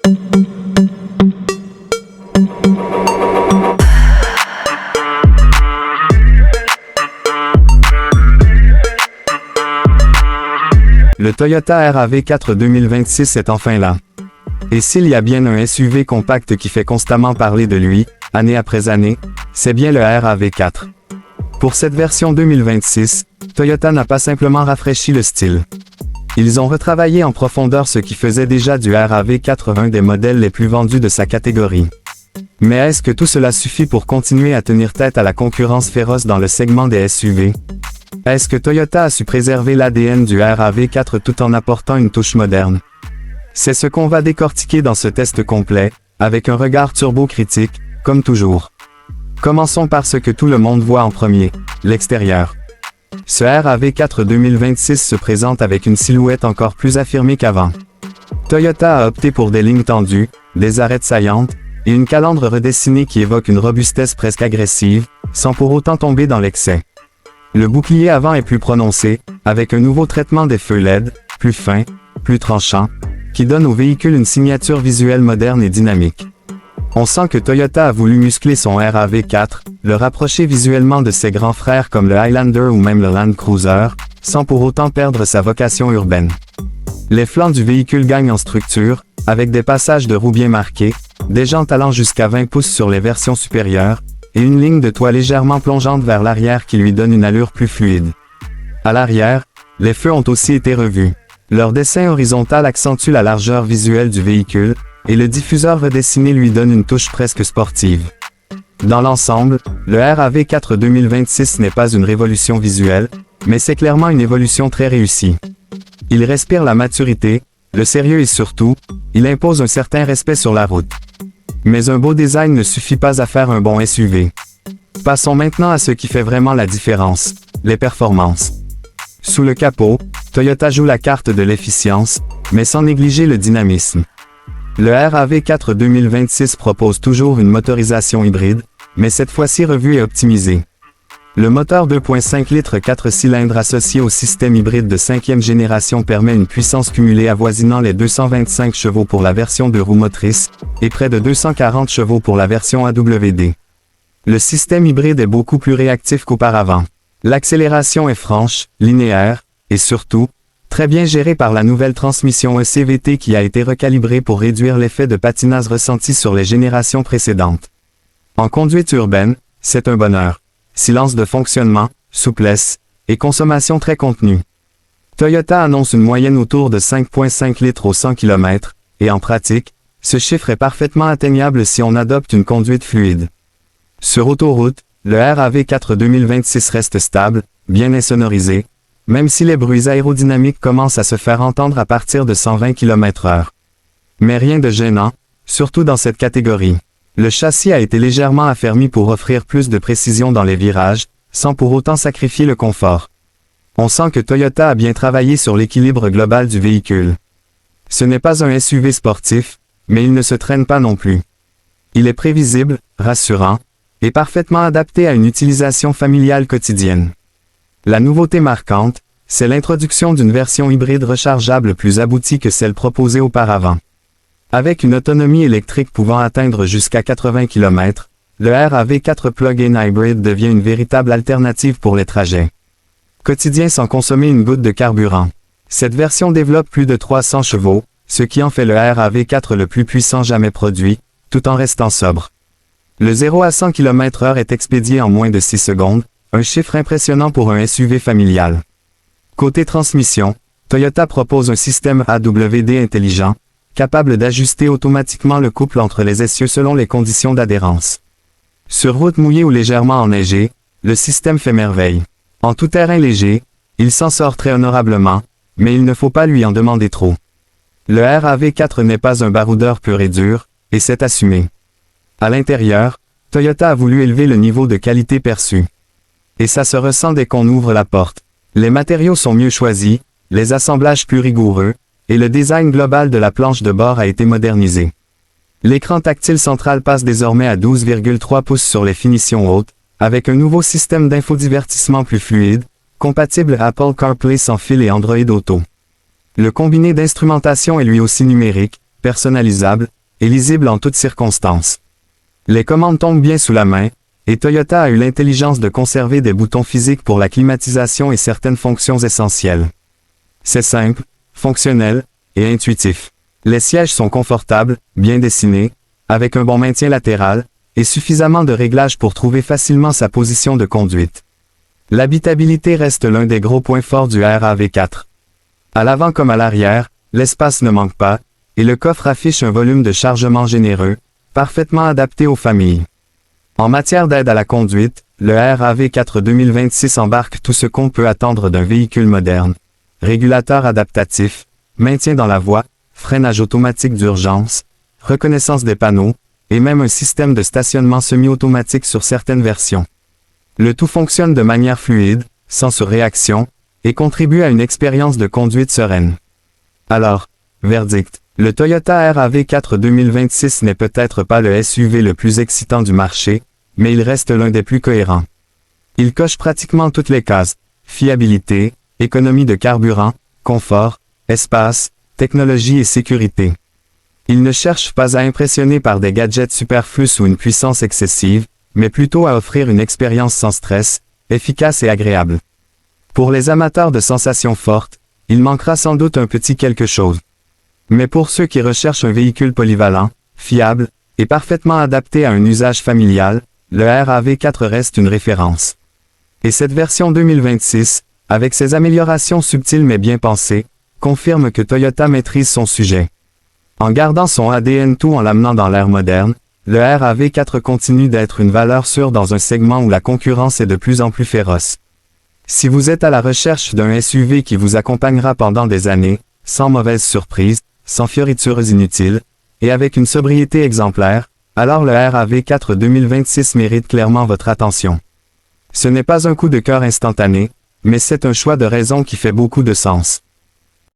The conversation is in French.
Le Toyota RAV4 2026 est enfin là. Et s'il y a bien un SUV compact qui fait constamment parler de lui, année après année, c'est bien le RAV4. Pour cette version 2026, Toyota n'a pas simplement rafraîchi le style. Ils ont retravaillé en profondeur ce qui faisait déjà du RAV4 un des modèles les plus vendus de sa catégorie. Mais est-ce que tout cela suffit pour continuer à tenir tête à la concurrence féroce dans le segment des SUV? Est-ce que Toyota a su préserver l'ADN du RAV4 tout en apportant une touche moderne? C'est ce qu'on va décortiquer dans ce test complet, avec un regard turbo-critique, comme toujours. Commençons par ce que tout le monde voit en premier, l'extérieur. Ce RAV4 2026 se présente avec une silhouette encore plus affirmée qu'avant. Toyota a opté pour des lignes tendues, des arêtes saillantes, et une calandre redessinée qui évoque une robustesse presque agressive, sans pour autant tomber dans l'excès. Le bouclier avant est plus prononcé, avec un nouveau traitement des feux LED, plus fin, plus tranchant, qui donne au véhicule une signature visuelle moderne et dynamique. On sent que Toyota a voulu muscler son RAV4, le rapprocher visuellement de ses grands frères comme le Highlander ou même le Land Cruiser, sans pour autant perdre sa vocation urbaine. Les flancs du véhicule gagnent en structure, avec des passages de roues bien marqués, des jantes allant jusqu'à 20 pouces sur les versions supérieures, et une ligne de toit légèrement plongeante vers l'arrière qui lui donne une allure plus fluide. À l'arrière, les feux ont aussi été revus. Leur dessin horizontal accentue la largeur visuelle du véhicule, et le diffuseur redessiné lui donne une touche presque sportive. Dans l'ensemble, le RAV4 2026 n'est pas une révolution visuelle, mais c'est clairement une évolution très réussie. Il respire la maturité, le sérieux et surtout, il impose un certain respect sur la route. Mais un beau design ne suffit pas à faire un bon SUV. Passons maintenant à ce qui fait vraiment la différence, les performances. Sous le capot, Toyota joue la carte de l'efficience, mais sans négliger le dynamisme. Le RAV4 2026 propose toujours une motorisation hybride, mais cette fois-ci revue et optimisée. Le moteur 2.5 litres 4 cylindres associé au système hybride de 5e génération permet une puissance cumulée avoisinant les 225 chevaux pour la version 2 roues motrices, et près de 240 chevaux pour la version AWD. Le système hybride est beaucoup plus réactif qu'auparavant. L'accélération est franche, linéaire, et surtout, très bien gérée par la nouvelle transmission ECVT qui a été recalibrée pour réduire l'effet de patinage ressenti sur les générations précédentes. En conduite urbaine, c'est un bonheur. Silence de fonctionnement, souplesse, et consommation très contenue. Toyota annonce une moyenne autour de 5,5 litres au 100 km, et en pratique, ce chiffre est parfaitement atteignable si on adopte une conduite fluide. Sur autoroute, le RAV4 2026 reste stable, bien insonorisé, même si les bruits aérodynamiques commencent à se faire entendre à partir de 120 km/h. Mais rien de gênant, surtout dans cette catégorie. Le châssis a été légèrement affermi pour offrir plus de précision dans les virages, sans pour autant sacrifier le confort. On sent que Toyota a bien travaillé sur l'équilibre global du véhicule. Ce n'est pas un SUV sportif, mais il ne se traîne pas non plus. Il est prévisible, rassurant, et parfaitement adapté à une utilisation familiale quotidienne. La nouveauté marquante, c'est l'introduction d'une version hybride rechargeable plus aboutie que celle proposée auparavant. Avec une autonomie électrique pouvant atteindre jusqu'à 80 km, le RAV4 Plug-in Hybrid devient une véritable alternative pour les trajets quotidiens sans consommer une goutte de carburant. Cette version développe plus de 300 chevaux, ce qui en fait le RAV4 le plus puissant jamais produit, tout en restant sobre. Le 0 à 100 km/h est expédié en moins de 6 secondes, un chiffre impressionnant pour un SUV familial. Côté transmission, Toyota propose un système AWD intelligent, capable d'ajuster automatiquement le couple entre les essieux selon les conditions d'adhérence. Sur route mouillée ou légèrement enneigée, le système fait merveille. En tout terrain léger, il s'en sort très honorablement, mais il ne faut pas lui en demander trop. Le RAV4 n'est pas un baroudeur pur et dur, et c'est assumé. À l'intérieur, Toyota a voulu élever le niveau de qualité perçu. Et ça se ressent dès qu'on ouvre la porte. Les matériaux sont mieux choisis, les assemblages plus rigoureux, et le design global de la planche de bord a été modernisé. L'écran tactile central passe désormais à 12,3 pouces sur les finitions hautes, avec un nouveau système d'infodivertissement plus fluide, compatible Apple CarPlay sans fil et Android Auto. Le combiné d'instrumentation est lui aussi numérique, personnalisable, et lisible en toutes circonstances. Les commandes tombent bien sous la main, et Toyota a eu l'intelligence de conserver des boutons physiques pour la climatisation et certaines fonctions essentielles. C'est simple, fonctionnel, et intuitif. Les sièges sont confortables, bien dessinés, avec un bon maintien latéral, et suffisamment de réglages pour trouver facilement sa position de conduite. L'habitabilité reste l'un des gros points forts du RAV4. À l'avant comme à l'arrière, l'espace ne manque pas, et le coffre affiche un volume de chargement généreux, parfaitement adapté aux familles. En matière d'aide à la conduite, le RAV4 2026 embarque tout ce qu'on peut attendre d'un véhicule moderne. Régulateur adaptatif, maintien dans la voie, freinage automatique d'urgence, reconnaissance des panneaux, et même un système de stationnement semi-automatique sur certaines versions. Le tout fonctionne de manière fluide, sans surréaction, et contribue à une expérience de conduite sereine. Alors, verdict, le Toyota RAV4 2026 n'est peut-être pas le SUV le plus excitant du marché, mais il reste l'un des plus cohérents. Il coche pratiquement toutes les cases: fiabilité, économie de carburant, confort, espace, technologie et sécurité. Il ne cherche pas à impressionner par des gadgets superflus ou une puissance excessive, mais plutôt à offrir une expérience sans stress, efficace et agréable. Pour les amateurs de sensations fortes, il manquera sans doute un petit quelque chose. Mais pour ceux qui recherchent un véhicule polyvalent, fiable, et parfaitement adapté à un usage familial, le RAV4 reste une référence. Et cette version 2026, avec ses améliorations subtiles mais bien pensées, confirme que Toyota maîtrise son sujet. En gardant son ADN tout en l'amenant dans l'ère moderne, le RAV4 continue d'être une valeur sûre dans un segment où la concurrence est de plus en plus féroce. Si vous êtes à la recherche d'un SUV qui vous accompagnera pendant des années, sans mauvaise surprise, sans fioritures inutiles, et avec une sobriété exemplaire, alors le RAV4 2026 mérite clairement votre attention. Ce n'est pas un coup de cœur instantané, mais c'est un choix de raison qui fait beaucoup de sens.